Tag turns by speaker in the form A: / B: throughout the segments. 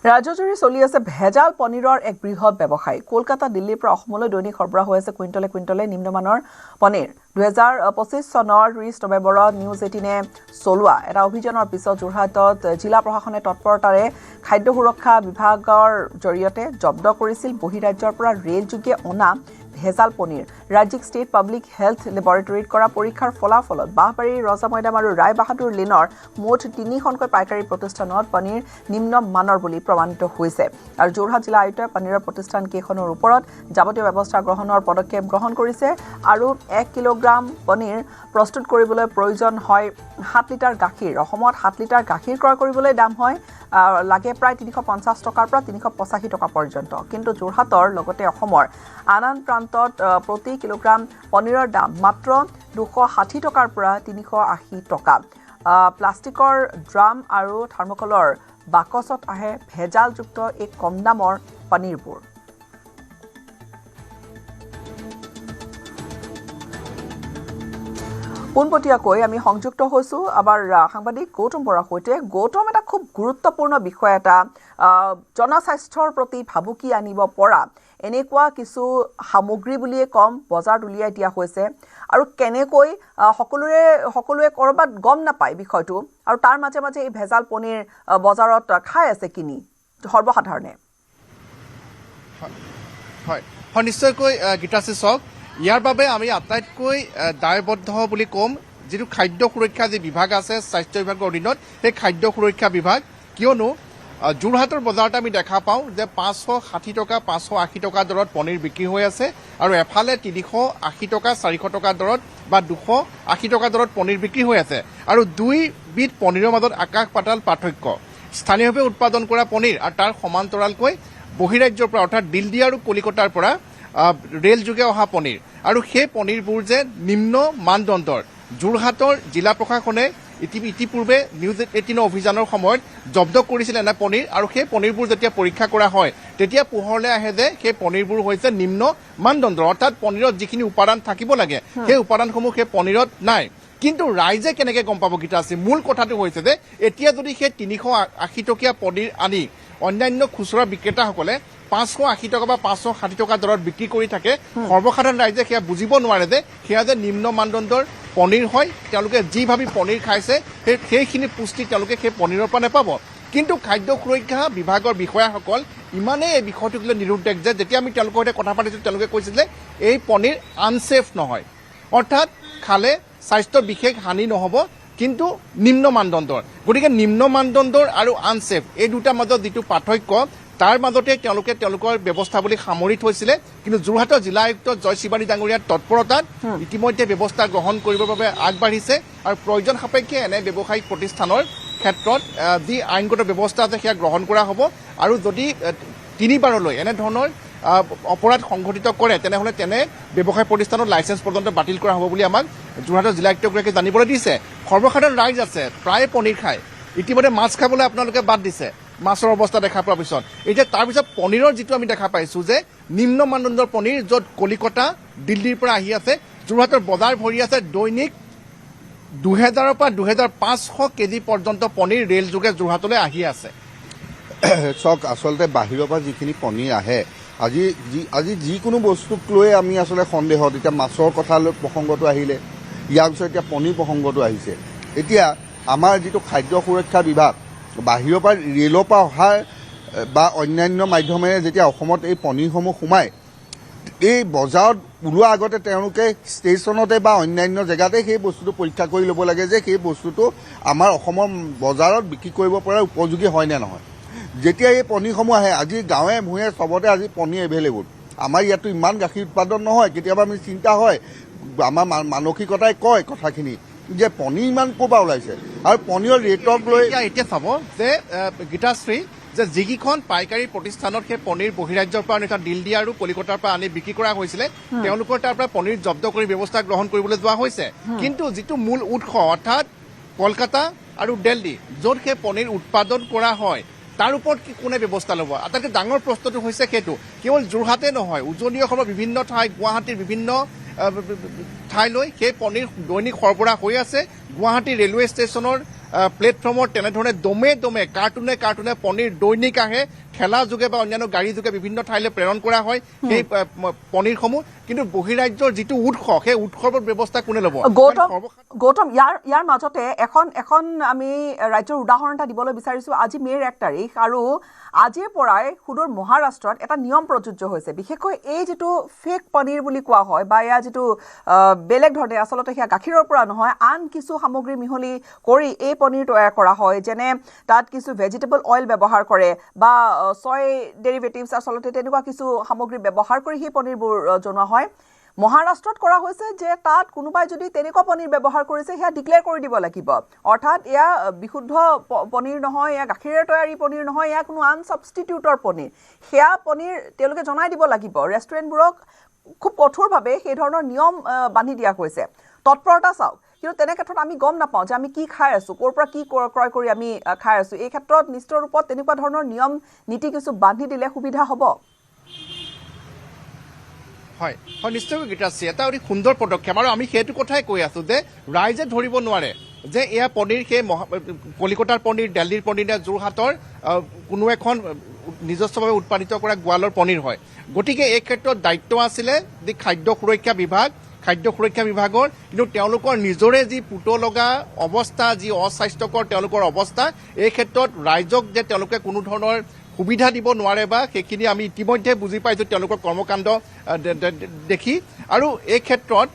A: ৰাজ্যজুৰি চলি আছে ভেজাল পনীৰৰ এক বৃহৎ ব্যৱসায়। কলকাতা দিল্লীৰ পৰা অসমলৈ দৈনিক সৰবৰাহ হৈ আছে কুইণ্টলে নিম্নমানৰ পনীৰ। 2025 চনৰ 30 নৱেম্বৰত নিউজ 18-এ চলোৱা এটা অভিযানৰ পিছত যোৰহাটত জিলা প্ৰশাসনে তৎপৰতাৰে খাদ্য সুৰক্ষা বিভাগৰ জৰিয়তে জব্দ কৰিছিল বহিৰাজ্যৰ পৰা ৰেলযোগে অনা ভেজাল পনীৰ। ৰাজ্যিক ষ্টেট পাব্লিক হেল্থ লেবৰেটৰীত কৰা পৰীক্ষাৰ ফলাফলত বাহবাৰী, ৰজা মৈদাম আৰু ৰায় বাহাদুৰ লেনৰ মুঠ 3খনকৈ পাইকাৰী প্ৰতিষ্ঠানত পনীৰ নিম্ন মানৰ বুলি প্ৰমাণিত হৈছে। আৰু যোৰহাট জিলা আয়ুক্তই পনীৰৰ প্ৰতিষ্ঠান কেইখনৰ ওপৰত যাৱতীয় ব্যৱস্থা গ্ৰহণৰ পদক্ষেপ গ্ৰহণ কৰিছে আৰু 1 কিলোগ্ৰাম পনীৰ প্ৰস্তুত কৰিবলৈ প্ৰয়োজন হয় 7 লিটাৰ গাখীৰ। অসমত 7 লিটাৰ গাখীৰ ক্ৰয় কৰিবলৈ দাম হয় লাগে প্ৰায় 350 টকাৰ পৰা 385 টকা পৰ্যন্ত। কিন্তু যোৰহাটৰ লগতে অসমৰ আন প্ৰান্তত প্ৰতি কিলোগ্ৰাম পনীৰৰ দাম মাত্ৰ 260 টকাৰ পৰা 380 টকা। প্লাষ্টিকৰ ড্ৰাম আৰু থাৰ্মকলৰ বাকচত আহে ভেজালযুক্ত এই কম দামৰ পনীৰবোৰ। পোনপটীয়াকৈ আমি সংযুক্ত হৈছো আমাৰ সাংবাদিক গৌতম বৰাৰ সৈতে। গৌতম, এটা খুব গুৰুত্বপূৰ্ণ বিষয় এটা জনস্বাস্থ্যৰ প্ৰতি ভাবুকি আনিব পৰা এনেকুৱা কিছু সামগ্ৰী বুলিয়ে কম বজাৰত উলিয়াই দিয়া হৈছে আৰু কেনেকৈ সকলোৱে কৰবাত গম নাপায় বিষয়টো আৰু তাৰ মাজে মাজে এই ভেজাল পনীৰ বজাৰত খাই আছে কিনি সৰ্বসাধাৰণে।
B: হয় নিশ্চয়কৈ গীতাশ্ৰী চাওক, ইয়াৰ বাবে আমি আটাইতকৈ দায়বদ্ধ বুলি ক'ম যিটো খাদ্য সুৰক্ষা যি বিভাগ আছে স্বাস্থ্য বিভাগৰ অধীনত, সেই খাদ্য সুৰক্ষা বিভাগ। কিয়নো যোৰহাটৰ বজাৰত আমি দেখা পাওঁ যে 560 টকা 580 টকা দৰত পনীৰ বিক্ৰী হৈ আছে আৰু এফালে 380 টকা 400 টকা দৰত বা 280 টকা দৰত পনীৰ বিক্ৰী হৈ আছে। আৰু দুইবিধ পনীৰৰ মাজত আকাশ পাতাল পাৰ্থক্য। স্থানীয়ভাৱে উৎপাদন কৰা পনীৰ আৰু তাৰ সমান্তৰালকৈ বহিৰাজ্যৰ পৰা অৰ্থাৎ দিল্লী আৰু কলিকতাৰ পৰা ৰেল যোগে অহা পনীৰ, আৰু সেই পনীৰবোৰ যে নিম্ন মানদণ্ডৰ। যোৰহাটৰ জিলা প্ৰশাসনে ইতিপূৰ্বে নিউজ 18 অভিযানৰ সময়ত জব্দ কৰিছিল এনে পনীৰ, আৰু সেই পনীৰবোৰ যেতিয়া পৰীক্ষা কৰা হয় তেতিয়া পোহৰলৈ আহে যে সেই পনীৰবোৰ হৈছে নিম্ন মানদণ্ডৰ, অৰ্থাৎ পনীৰত যিখিনি উপাদান থাকিব লাগে সেই উপাদানসমূহ সেই পনীৰত নাই। কিন্তু ৰাইজে কেনেকৈ গম পাব গীতাশ্ৰী? মূল কথাটো হৈছে যে এতিয়া যদি সেই 380 টকীয়া পনীৰ আনি অন্যান্য খুচুৰা বিক্ৰেতাসকলে 580 টকা বা 560 টকা দৰত বিক্ৰী কৰি থাকে, সৰ্বসাধাৰণ ৰাইজে সেয়া বুজিব নোৱাৰে যে সেয়া যে নিম্ন মানদণ্ডৰ পনীৰ হয়। তেওঁলোকে যি ভাবি পনীৰ খাইছে সেইখিনি পুষ্টি তেওঁলোকে সেই পনীৰৰ পৰা নাপাব। কিন্তু খাদ্য সুৰক্ষা বিভাগৰ বিষয়াসকল ইমানেই এই বিষয়টোক লৈ নিৰুদ্দেশ যে যেতিয়া আমি তেওঁলোকৰ সৈতে কথা পাতিছোঁ তেওঁলোকে কৈছিল যে এই পনীৰ আনছেফ নহয়, অৰ্থাৎ খালে স্বাস্থ্যৰ বিশেষ হানি নহ'ব কিন্তু নিম্ন মানদণ্ডৰ। গতিকে নিম্ন মানদণ্ডৰ আৰু আনছেফ এই দুটাৰ মাজত যিটো পাৰ্থক্য, তাৰ মাজতে তেওঁলোকে তেওঁলোকৰ ব্যৱস্থা বুলি সামৰি থৈছিলে। কিন্তু যোৰহাটৰ জিলা আয়ুক্ত জয় শিৱানী ডাঙৰীয়াৰ তৎপৰতাত ইতিমধ্যে ব্যৱস্থা গ্ৰহণ কৰিবৰ বাবে আগবাঢ়িছে আৰু প্ৰয়োজন সাপেক্ষে এনে ব্যৱসায়িক প্ৰতিষ্ঠানৰ ক্ষেত্ৰত যি আইনগত ব্যৱস্থা আছে সেয়া গ্ৰহণ কৰা হ'ব। আৰু যদি তিনিবাৰলৈ এনেধৰণৰ অপৰাধ সংঘটিত কৰে তেনেহ'লে তেনে ব্যৱসায় প্ৰতিষ্ঠানৰ লাইচেঞ্চ পৰ্যন্ত বাতিল কৰা হ'ব বুলি আমাক যোৰহাটৰ জিলা আয়ুক্তগৰাকীয়ে জানিবলৈ দিছে। সৰ্বসাধাৰণ ৰাইজ আছে প্ৰায় পনীৰ খায়, ইতিমধ্যে মাছ খাবলৈ আপোনালোকে বাদ দিছে মাছৰ অৱস্থা দেখা পোৱাৰ পিছত। এতিয়া তাৰপিছত পনীৰৰ যিটো আমি দেখা পাইছোঁ যে নিম্ন মানদণ্ডৰ পনীৰ, য'ত কলিকতা দিল্লীৰ পৰা আহি আছে, যোৰহাটৰ বজাৰ ভৰি আছে দৈনিক 2000 পৰা 2500 কেজি পৰ্যন্ত পনীৰ ৰেল যোগে যোৰহাটলৈ আহি আছে।
C: চাওক, আচলতে বাহিৰৰ পৰা যিখিনি পনীৰ আহে, আজি যিকোনো বস্তুক লৈ আমি আচলতে সন্দেহত, এতিয়া মাছৰ কথা লৈ প্ৰসংগটো আহিলে, ইয়াৰ পিছত এতিয়া পনীৰ প্ৰসংগটো আহিছে। এতিয়া আমাৰ যিটো খাদ্য সুৰক্ষা বিভাগ বাহিৰৰ পৰা ৰেলৰ পৰা অহা বা অন্যান্য মাধ্যমেৰে যেতিয়া অসমত এই পনীৰসমূহ সোমায়, এই বজাৰত ওলোৱাৰ আগতে তেওঁলোকে ষ্টেচনতে বা অন্যান্য জেগাতে সেই বস্তুটো পৰীক্ষা কৰি ল'ব লাগে যে সেই বস্তুটো আমাৰ অসমৰ বজাৰত বিক্ৰী কৰিব পৰা উপযোগী হয় নে নহয়। যেতিয়া এই পনীৰসমূহ আহে, আজি গাঁৱে ভূঞে চবতে আজি পনীৰ এভেইলেবল। আমাৰ ইয়াতো ইমান গাখীৰ উৎপাদন নহয়, কেতিয়াবা আমি চিন্তা হয়, আমাৰ মানসিকতাই কয় কথাখিনি যে পনীৰ ইমান ক'ৰ পৰা ওলাইছে। আৰু পনীৰৰ ৰেটক লৈ
B: এতিয়া চাব যে গীতাশ্ৰী, যে যিকেইখন পাইকাৰী প্ৰতিষ্ঠানত সেই পনীৰ বহিৰাজ্যৰ পৰা অৰ্থাৎ দিল্লী আৰু কলিকতাৰ পৰা আনি বিক্ৰী কৰা হৈছিলে, তেওঁলোকৰ তাৰ পৰা পনীৰ জব্দ কৰি ব্যৱস্থা গ্ৰহণ কৰিবলৈ যোৱা হৈছে। কিন্তু যিটো মূল উৎস অৰ্থাৎ কলকাতা আৰু দিল্লী, য'ত সেই পনীৰ উৎপাদন কৰা হয়, তাৰ ওপৰত কি কোনে ব্যৱস্থা ল'ব? আটাইতকৈ ডাঙৰ প্ৰশ্নটো হৈছে সেইটো। কেৱল যোৰহাটে নহয়, উজনি অসমৰ বিভিন্ন ঠাই, গুৱাহাটীৰ বিভিন্ন ঠাইলৈ সেই পনীৰ দৈনিক সৰবৰাহ হৈ আছে। গুৱাহাটী ৰেলৱে ষ্টেচনৰ প্লেটফৰ্মৰ তেনেধৰণে দমে দমে কাৰ্টুনে পনীৰ দৈনিক আহে ঠেলা যোগে বা অন্যান্য গাড়ী যোগে বিভিন্ন ঠাইলৈ প্ৰেৰণ কৰা হয় সেই পনীৰসমূহ কিন্তু বহিৰাজ্যৰ যিটো উৎস সেই উৎসৰ ব্যৱস্থা কোনে ল'ব
A: গৌতম ইয়াৰ মাজতে এখন আমি ৰাজ্যৰ উদাহৰণ এটা দিবলৈ বিচাৰিছোঁ আজি মে'ৰ 1 তাৰিখ আৰু আজিৰ পৰাই সুদূৰ মহাৰাষ্ট্ৰত এটা নিয়ম প্ৰযোজ্য হৈছে বিশেষকৈ এই যিটো ফেক পনীৰ বুলি কোৱা হয় বা এয়া যিটো বেলেগ ধৰণে আচলতে সেয়া গাখীৰৰ পৰা নহয় আন কিছু সামগ্ৰী মিহলি কৰি এই পনীৰ তৈয়াৰ কৰা হয় যেনে তাত কিছু ভেজিটেবল অইল ব্যৱহাৰ কৰে বা ছয় ডেৰিভেটিভছ আচলতে তেনেকুৱা কিছু সামগ্ৰী ব্যৱহাৰ কৰি সেই পনীৰবোৰ জনোৱা হয় মহাৰাষ্ট্ৰত কৰা হৈছে যে তাত কোনোবাই যদি তেনেকুৱা পনীৰ ব্যৱহাৰ কৰিছে সেয়া ডিক্লেয়াৰ কৰি দিব লাগিব অৰ্থাৎ এয়া বিশুদ্ধ পনীৰ নহয় এয়া গাখীৰেৰে তৈয়াৰী পনীৰ নহয় এয়া কোনো আনছাবষ্টিটিউটৰ পনীৰ সেয়া পনীৰ তেওঁলোকে জনাই দিব লাগিব ৰেষ্টুৰেণ্টবোৰক খুব কঠোৰভাৱে সেই ধৰণৰ নিয়ম বান্ধি দিয়া হৈছে তৎপৰতা চাওক কিন্তু তেনে ক্ষেত্ৰত আমি গম নাপাওঁ যে আমি কি খাই আছোঁ ক'ৰ পৰা কি ক্ৰয় কৰি আমি খাই আছোঁ এই ক্ষেত্ৰত নিশ্চিত ৰূপত তেনেকুৱা ধৰণৰ নিয়ম নীতি কিছু বান্ধি দিলে সুবিধা হ'ব
B: হয় নিশ্চয়কৈ গীতাশ্ৰী এটা অতি সুন্দৰ পদক্ষেপ আৰু আমি সেইটো কথাই কৈ আছোঁ যে ৰাইজে ধৰিব নোৱাৰে যে এয়া পনীৰ সেই কলিকতাৰ পনীৰ দিল্লীৰ পনীৰ নে যোৰহাটৰ কোনো এখন নিজস্বভাৱে উৎপাদিত কৰা গোৱালৰ পনীৰ হয় গতিকে এই ক্ষেত্ৰত দায়িত্ব আছিলে যি খাদ্য সুৰক্ষা বিভাগৰ কিন্তু তেওঁলোকৰ নিজৰে যি পুত লগা অৱস্থা যি অস্বাস্থ্যকৰ তেওঁলোকৰ অৱস্থা এই ক্ষেত্ৰত ৰাইজক যে তেওঁলোকে কোনো ধৰণৰ সুবিধা দিব নোৱাৰে বা সেইখিনি আমি ইতিমধ্যে বুজি পাইছোঁ তেওঁলোকৰ কৰ্মকাণ্ড দেখি আৰু এই ক্ষেত্ৰত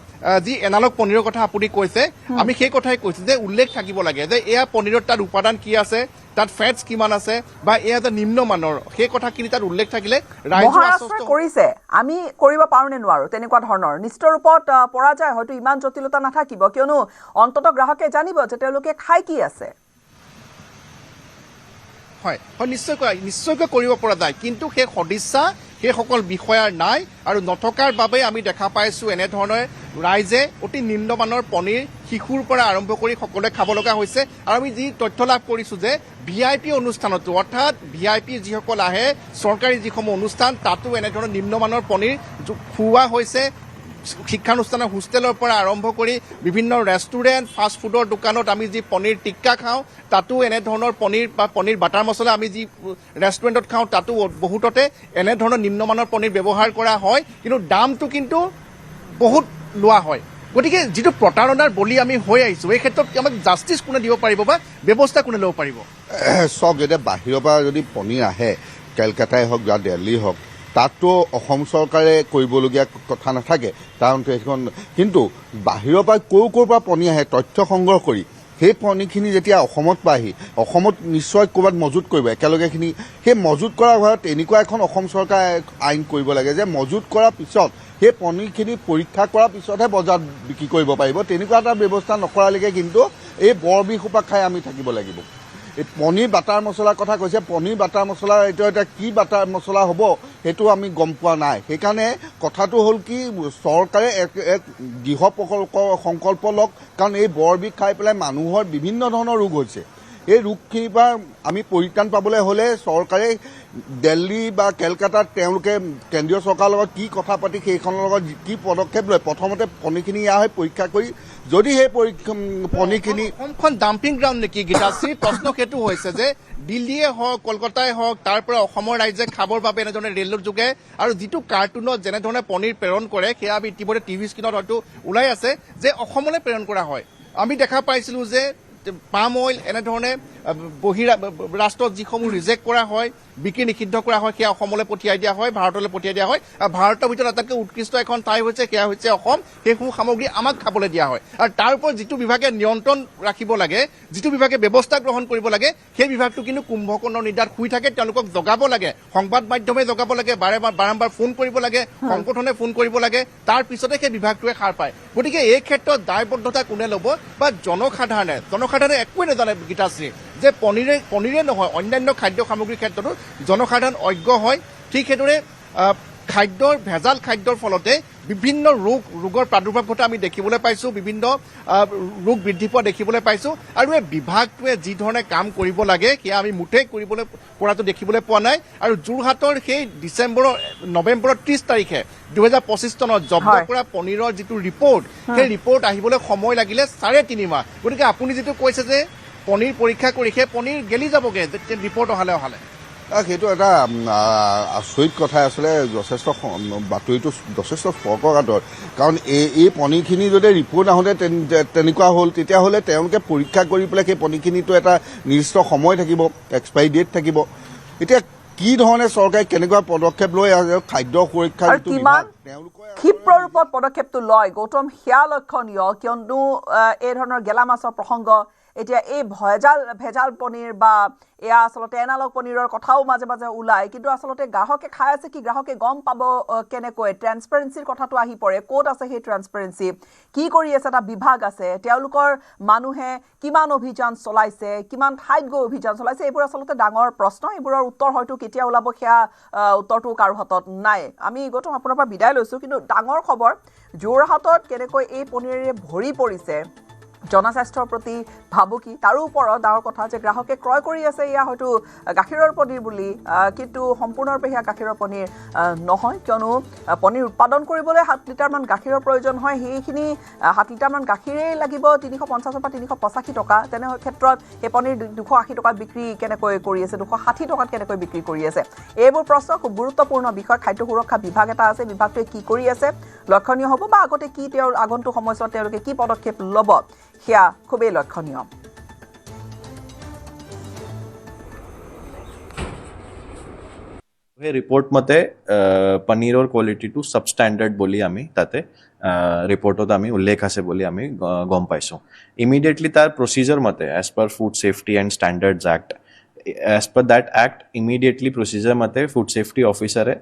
B: যি এনালগ পনীৰৰ কথা আপুনি কৈছে আমি সেই কথাই কৈছোঁ যে উল্লেখ থাকিব লাগে যে এয়া পনীৰত তাত উপাদান কি আছে তাত ফেটছ কিমান আছে বা এয়া যে নিম্নমানৰ সেই কথাখিনি তাত উল্লেখ থাকিলে
A: মহাৰাষ্ট্ৰই কৰিছে আমি কৰিব পাৰোঁ নে নোৱাৰোঁ তেনেকুৱা ধৰণৰ নিশ্চিত ৰূপত পৰা যায় হয়তো ইমান জটিলতা নাথাকিব কিয়নো অন্ততঃ গ্ৰাহকে জানিব যে তেওঁলোকে খাই কি আছে
B: হয় নিশ্চয়কৈ কৰিব পৰা যায় কিন্তু সেই সদিচ্ছা সেইসকল বিষয়াৰ নাই আৰু নথকাৰ বাবে আমি দেখা পাইছোঁ এনেধৰণৰ ৰাইজে অতি নিম্নমানৰ পনীৰ শিশুৰ পৰা আৰম্ভ কৰি সকলোৱে খাব লগা হৈছে আৰু আমি যি তথ্য লাভ কৰিছোঁ যে VIP অনুষ্ঠানতো অৰ্থাৎ VIP যিসকল আহে চৰকাৰী যিসমূহ অনুষ্ঠান তাতো এনেধৰণৰ নিম্নমানৰ পনীৰ খুওৱা হৈছে শিক্ষানুষ্ঠানৰ হোষ্টেলৰ পৰা আৰম্ভ কৰি বিভিন্ন ৰেষ্টুৰেণ্ট ফাষ্ট ফুডৰ দোকানত আমি যি পনীৰ টিক্কা খাওঁ তাতো এনেধৰণৰ পনীৰ বা পনীৰ বাটাৰ মছলা আমি যি ৰেষ্টুৰেণ্টত খাওঁ তাতো বহুততে এনেধৰণৰ নিম্নমানৰ পনীৰ ব্যৱহাৰ কৰা হয় কিন্তু দামটো কিন্তু বহুত লোৱা হয় গতিকে যিটো প্ৰতাৰণাৰ বলি আমি হৈ আহিছোঁ এই ক্ষেত্ৰত আমাক জাষ্টিছ কোনে দিব পাৰিব বা ব্যৱস্থা কোনে ল'ব পাৰিব
C: চাওক এতিয়া বাহিৰৰ পৰা যদি পনীৰ আহে কেলকাতাই হওক বা দিল্লী হওক তাততো অসম চৰকাৰে কৰিবলগীয়া কথা নাথাকে কাৰণ সেইখন কিন্তু বাহিৰৰ পৰা ক'ৰ পৰা পনীৰ আহে তথ্য সংগ্ৰহ কৰি সেই পনীৰখিনি যেতিয়া অসমত পায়হি অসমত নিশ্চয় ক'ৰবাত মজুত কৰিব একেলগেখিনি সেই মজুত কৰাৰ ঘৰত এনেকুৱা এখন অসম চৰকাৰে আইন কৰিব লাগে যে মজুত কৰাৰ পিছত সেই পনীৰখিনি পৰীক্ষা কৰাৰ পিছতহে বজাৰত বিক্ৰী কৰিব পাৰিব তেনেকুৱা এটা ব্যৱস্থা নকৰালৈকে কিন্তু এই বৰ বিহোপা খাই আমি থাকিব লাগিব এই পনীৰ বাটাৰ মছলাৰ কথা কৈছে পনীৰ বাটাৰ মছলা এইটো এটা কি বাটাৰ মছলা হ'ব সেইটো আমি গম পোৱা নাই সেইকাৰণে কথাটো হ'ল কি চৰকাৰে এক দৃঢ় সংকল্প লওক কাৰণ এই বৰ বিষ খাই পেলাই মানুহৰ বিভিন্ন ধৰণৰ ৰোগ হৈছে এই ৰোগখিনিৰ পৰা আমি পৰিত্ৰাণ পাবলৈ হ'লে চৰকাৰে দিল্লী বা কেলকাতাত তেওঁলোকে কেন্দ্ৰীয় চৰকাৰৰ লগত কি কথা পাতি সেইখনৰ লগত কি পদক্ষেপ লয় প্ৰথমতে পনীৰখিনি ইয়াৰ হৈ পৰীক্ষা কৰি যদি সেই পনীৰখিনি
B: অসমখন ডাম্পিং গ্ৰাউণ্ড নেকি গীতাশ্ৰী প্ৰশ্ন সেইটো হৈছে যে দিল্লীয়ে হওক কলকাতাই হওক তাৰ পৰা অসমৰ ৰাইজে খাবৰ বাবে এনেধৰণে ৰেলৰ যোগে আৰু যিটো কাৰ্টুনত যেনেধৰণে পনীৰ প্ৰেৰণ কৰে সেয়া আমি ইতিমধ্যে টিভি স্ক্ৰীণত হয়তো ওলাই আছে যে অসমলৈ প্ৰেৰণ কৰা হয় আমি দেখা পাইছিলোঁ যে পাম অইল এনেধৰণে ৰাষ্ট্ৰত যিসমূহ ৰিজেক্ট কৰা হয় বিক্ৰী নিষিদ্ধ কৰা হয় সেয়া অসমলৈ পঠিয়াই দিয়া হয় ভাৰতলৈ পঠিয়াই দিয়া হয় আৰু ভাৰতৰ ভিতৰত আটাইতকৈ উৎকৃষ্ট এখন ঠাই হৈছে সেয়া হৈছে অসম সেইসমূহ সামগ্ৰী আমাক খাবলৈ দিয়া হয় আৰু তাৰ ওপৰত যিটো বিভাগে নিয়ন্ত্ৰণ ৰাখিব লাগে যিটো বিভাগে ব্যৱস্থা গ্ৰহণ কৰিব লাগে সেই বিভাগটো কিন্তু কুম্ভকৰ্ণৰ নিদাত শুই থাকে তেওঁলোকক জগাব লাগে সংবাদ মাধ্যমে জগাব লাগে বাৰম্বাৰ ফোন কৰিব লাগে সংগঠনে ফোন কৰিব লাগে তাৰ পিছতে সেই বিভাগটোৱে সাৰ পায় গতিকে এই ক্ষেত্ৰত দায়বদ্ধতা কোনে ল'ব বা জনসাধাৰণে একোৱে নাজানে গীতাশ্ৰী যে পনীৰে নহয় অন্যান্য খাদ্য সামগ্ৰীৰ ক্ষেত্ৰতো জনসাধাৰণ অজ্ঞ হয় ঠিক সেইদৰে খাদ্যৰ ভেজাল খাদ্যৰ ফলতে বিভিন্ন ৰোগৰ প্ৰাদুৰ্ভাৱ ঘটা আমি দেখিবলৈ পাইছোঁ বিভিন্ন ৰোগ বৃদ্ধি পোৱা দেখিবলৈ পাইছোঁ আৰু এই বিভাগটোৱে যি ধৰণে কাম কৰিব লাগে সেয়া আমি মুঠেই কৰিবলৈ পৰাটো দেখিবলৈ পোৱা নাই আৰু যোৰহাটৰ সেই নৱেম্বৰৰ 30 তাৰিখে 2025 চনত জব্দ কৰা পনীৰৰ যিটো ৰিপৰ্ট সেই ৰিপৰ্ট আহিবলৈ সময় লাগিলে 3.5 মাহ গতিকে আপুনি যিটো কৈছে যে পনীৰ পৰীক্ষা কৰি সেই পনীৰ গেলি যাবগৈ ৰিপৰ্ট অহালে
C: সেইটো এটা আচৰিত কথা আচলতে যথেষ্ট বাতৰিটো যথেষ্ট স্পৰ্শকাতৰ কাৰণ এই পনীৰখিনি যদি ৰিপৰ্ট আহোঁতে তেনেকুৱা হ'ল তেতিয়াহ'লে তেওঁলোকে পৰীক্ষা কৰি পেলাই সেই পনীৰখিনিতো এটা নিৰ্দিষ্ট সময় থাকিব এক্সপাইৰী ডেট থাকিব এতিয়া কি ধৰণে চৰকাৰে কেনেকুৱা পদক্ষেপ লৈ খাদ্য সুৰক্ষাৰ যিটো বিভাগ
A: ক্ষিপ্ৰ ৰূপত পদক্ষেপটো লয় গৌতম সেয়া লক্ষণীয় কিয়নো এই ধৰণৰ গেলা মাছৰ প্ৰসংগ এতিয়া এই ভেজাল পনীৰ বা এয়া আচলতে এনালগ পনীৰৰ কথাও মাজে মাজে ওলায় কিন্তু আচলতে গ্ৰাহকে খাই আছে কি গ্ৰাহকে গম পাব কেনেকৈ ট্ৰেন্সপাৰেন্সিৰ কথাটো আহি পৰে ক'ত আছে সেই ট্ৰেন্সপাৰেন্সি কি কৰি আছে এটা বিভাগ আছে তেওঁলোকৰ মানুহে কিমান অভিযান চলাইছে কিমান ঠাইত গৈ অভিযান চলাইছে এইবোৰ আচলতে ডাঙৰ প্ৰশ্ন এইবোৰৰ উত্তৰ হয়তো কেতিয়া ওলাব সেয়া উত্তৰটো কাৰো হাতত নাই আমি গৌতম আপোনাৰ পৰা বিদায় লৈছোঁ কিন্তু ডাঙৰ খবৰ যোৰহাটত কেনেকৈ এই পনীৰেৰে ভৰি পৰিছে জনস্বাস্থ্যৰ প্ৰতি ভাবুকি তাৰো ওপৰত ডাঙৰ কথা যে গ্ৰাহকে ক্ৰয় কৰি আছে এয়া হয়তো গাখীৰৰ পনীৰ বুলি কিন্তু সম্পূৰ্ণৰূপে সেয়া গাখীৰৰ পনীৰ নহয় কিয়নো পনীৰ উৎপাদন কৰিবলৈ 7 লিটাৰমান গাখীৰৰ প্ৰয়োজন হয় সেইখিনি 7 লিটাৰমান গাখীৰেই লাগিব 350 পৰা 385 টকা তেনে ক্ষেত্ৰত এই পনীৰ 280 টকাত বিক্ৰী কেনেকৈ কৰি আছে 260 টকাত কেনেকৈ বিক্ৰী কৰি আছে এইবোৰ প্ৰশ্ন খুব গুৰুত্বপূৰ্ণ বিষয় খাদ্য সুৰক্ষা বিভাগ এটা আছে বিভাগটোৱে কি কৰি আছে লক্ষণীয় হ'ব বা আগতে কি তেওঁৰ আগন্তুক সময়ছোৱাত তেওঁলোকে কি পদক্ষেপ ল'ব সেয়া খুবেই লক্ষণীয়
D: সেই ৰিপৰ্ট মতে পনীৰৰ কোৱালিটিটো ছাবষ্টেণ্ডাৰ্ড বুলি আমি তাতে ৰিপৰ্টত আমি উল্লেখ আছে বুলি আমি গম পাইছোঁ ইমিডিয়েটলি তাৰ প্ৰচিজাৰ মতে as per food safety and standards act as per that act immediately procedure মতে ফুড ছেফটি অফিচাৰে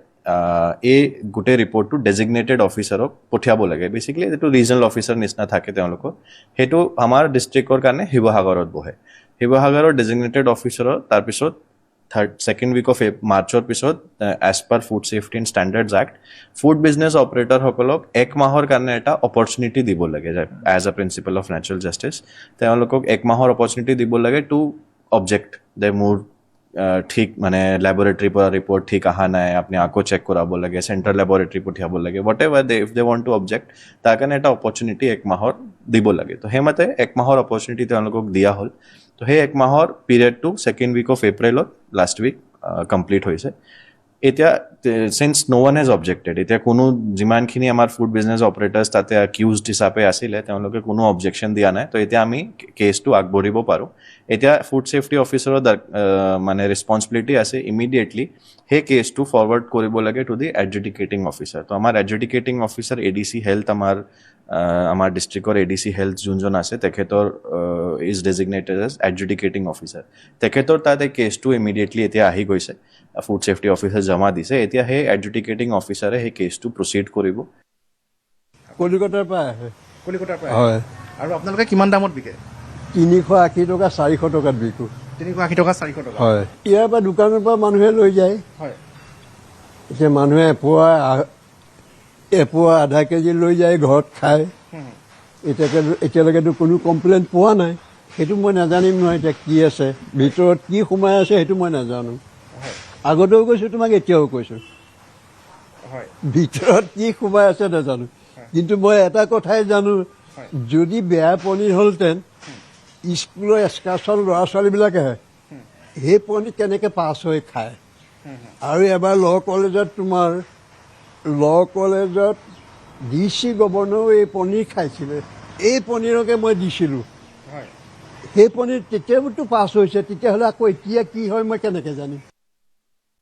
D: এই গোটেই ৰিপৰ্টটো ডেজিগনেটেড অফিচাৰক পঠিয়াব লাগে বেচিকেলি এইটো ৰিজনেল অফিচাৰ নিচিনা থাকে তেওঁলোকৰ সেইটো আমাৰ ডিষ্ট্ৰিক্টৰ কাৰণে শিৱসাগৰত বহে শিৱসাগৰৰ ডেজিগনেটেড অফিচাৰৰ তাৰপিছত second week of মাৰ্চৰ পিছত as per food safety and standards act food business অপাৰেটৰসকলক 1 মাহৰ কাৰণে এটা অপৰচুনিটি দিব লাগে as a principle of natural justice তেওঁলোকক 1 মাহৰ অপৰচুনিটি দিব লাগে টু অবজেক্ট যে মোৰ ঠিক মানে লেবৰেটৰীৰ পৰা ৰিপৰ্ট ঠিক অহা নাই আপুনি আকৌ চেক কৰাব লাগে চেণ্ট্ৰেল লেবৰেটৰী পঠিয়াব লাগে what ever if they want to object তাৰ কাৰণে এটা অপৰচুনিটি 1 মাহৰ দিব লাগে তো সেইমতে 1 মাহৰ অপৰচুনিটি তেওঁলোকক দিয়া হ'ল তো সেই 1 মাহৰ পিৰিয়ডটো ছেকেণ্ড উইক অফ এপ্ৰিলত লাষ্ট উইক কমপ্লিট হৈছে এতিয়া since no one has objected এতিয়া কোনো যিমানখিনি আমাৰ ফুড বিজনেছ অপাৰেটাৰ্ছ তাতে একিউজড হিচাপে আছিলে তেওঁলোকে কোনো অবজেকশ্যন দিয়া নাই তো এতিয়া আমি কেছটো আগবঢ়িব পাৰোঁ এতিয়া ফুড ছেফটি অফিচাৰৰ মানে ৰেছপঞ্চিবিলিটি আছে ইমিডিয়েটলি সেই কেছটো ফৰৱাৰ্ড কৰিব লাগে টু দি এডজুডিকেটিং অফিচাৰ তো আমাৰ এডজুডিকেটিং অফিচাৰ ADC হেল্থ আমাৰ ডিষ্ট্ৰিক্টৰ ADC হেল্থ যোনজন আছে তেখেতৰ is designated as adjudicating officer তেখেতৰ তাত এই কেছটো ইমিডিয়েটলি এতিয়া আহি গৈছে ফুড ছেফটি অফিচাৰ জমা দিছে এতিয়া সেই এডজুডিকেটিং অফিচাৰে সেই কেছটো প্ৰচিড কৰিব
E: কলিকতাৰ পৰা আহে
B: কলিকতাৰ পৰা
E: হয়
B: আৰু আপোনালোকে কিমান দামত বিকে
E: 380 টকা 400 টকাত বিকো
B: 380 টকা 400 টকা
E: হয় ইয়াৰ পৰা দোকানৰ পৰা মানুহে লৈ যায়
B: হয়
E: এতিয়া মানুহে এপোৱা আধা কেজি লৈ যায় ঘৰত খায় এতিয়ালৈকেতো কোনো কমপ্লেইন পোৱা নাই সেইটো মই নাজানিম নহয় এতিয়া কি আছে ভিতৰত কি সোমাই আছে সেইটো মই নাজানো আগতেও কৈছোঁ তোমাক এতিয়াও কৈছোঁ ভিতৰত কি সোমাই আছে নাজানো কিন্তু মই এটা কথাই জানো যদি বেয়া পনীৰ হ'লহেঁতেন স্কুলৰ এক্সকাৰ্ছন ল'ৰা ছোৱালীবিলাকে সেই পনীৰ কেনেকৈ পাছ হৈ খায় আৰু এবাৰ ল' কলেজত DC গভৰ্ণৰেও এই পনীৰ খাইছিলে এই পনীৰকে মই দিছিলোঁ সেই পনীৰ তেতিয়াওতো পাছ হৈছে তেতিয়াহ'লে আকৌ এতিয়া কি হয় মই কেনেকৈ জানিম